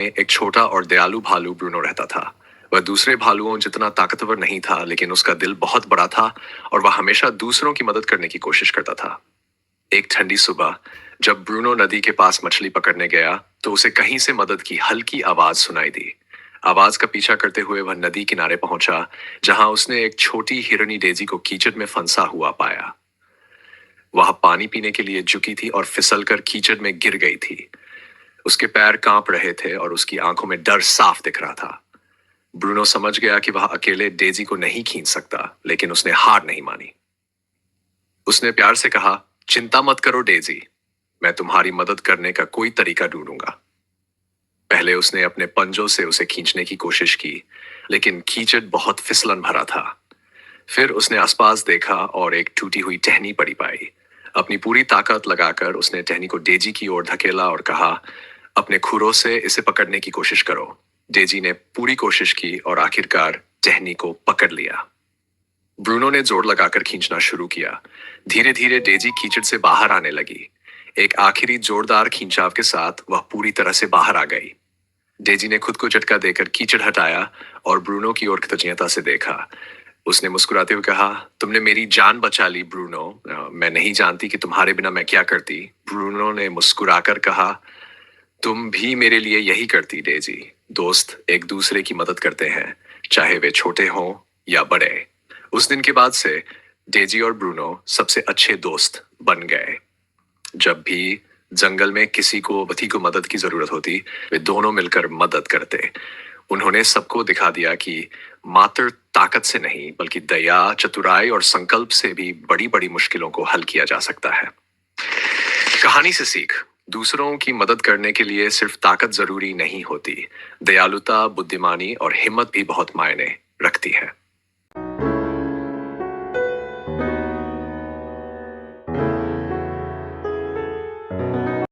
एक छोटा और दयालु भालू ब्रूनो रहता था। वह दूसरे भालुओं जितना ताकतवर नहीं था, लेकिन उसका दिल बहुत बड़ा था और वह हमेशा दूसरों की मदद करने की कोशिश करता था। एक ठंडी सुबह जब ब्रूनो नदी के पास मछली पकड़ने गया, तो उसे कहीं से मदद की हल्की आवाज सुनाई दी। आवाज का पीछा करते हुए वह नदी किनारे पहुंचा, जहां उसने एक छोटी हिरनी डेजी को कीचड़ में फंसा हुआ पाया। वह पानी पीने के लिए झुकी थी और फिसलकर कीचड़ में गिर गई थी। उसके पैर कांप रहे थे और उसकी आंखों में डर साफ दिख रहा था। ब्रूनो समझ गया कि वह अकेले डेजी को नहीं खींच सकता, लेकिन उसने हार नहीं मानी। उसने प्यार से कहा, चिंता मत करो डेजी, मैं तुम्हारी मदद करने का कोई तरीका ढूंढूंगा। पहले उसने अपने पंजों से उसे खींचने की कोशिश की, लेकिन कीचड़ बहुत फिसलन भरा था। फिर उसने आसपास देखा और एक टूटी हुई टहनी पड़ी पाई। अपनी पूरी ताकत लगाकर उसने टहनी को डेजी की ओर धकेला और कहा, अपने खुरों से इसे पकड़ने की कोशिश करो। डेजी ने पूरी कोशिश की और आखिरकार टहनी को पकड़ लिया। ब्रूनो ने जोर लगाकर खींचना शुरू किया। धीरे धीरे डेजी कीचड़ से बाहर आने लगी। एक आखिरी जोरदार खींचाव के साथ वह पूरी तरह से बाहर आ गई। डेजी ने खुद को झटका देकर कीचड़ हटाया और ब्रूनो की ओर कृतज्ञता से देखा। उसने मुस्कुराते हुए कहा, तुमने मेरी जान बचा ली ब्रूनो। मैं नहीं जानती कि तुम्हारे बिना मैं क्या करती। ब्रूनो ने मुस्कुराकर कहा, तुम भी मेरे लिए यही करती डेजी। दोस्त एक दूसरे की मदद करते हैं, चाहे वे छोटे हों या बड़े। उस दिन के बाद से डेजी और ब्रूनो सबसे अच्छे दोस्त बन गए। जब भी जंगल में किसी को मदद की जरूरत होती, वे दोनों मिलकर मदद करते। उन्होंने सबको दिखा दिया कि मात्र ताकत से नहीं, बल्कि दया, चतुराई और संकल्प से भी बड़ी बड़ी मुश्किलों को हल किया जा सकता है। कहानी से सीख, दूसरों की मदद करने के लिए सिर्फ ताकत जरूरी नहीं होती। दयालुता, बुद्धिमानी और हिम्मत भी बहुत मायने रखती है।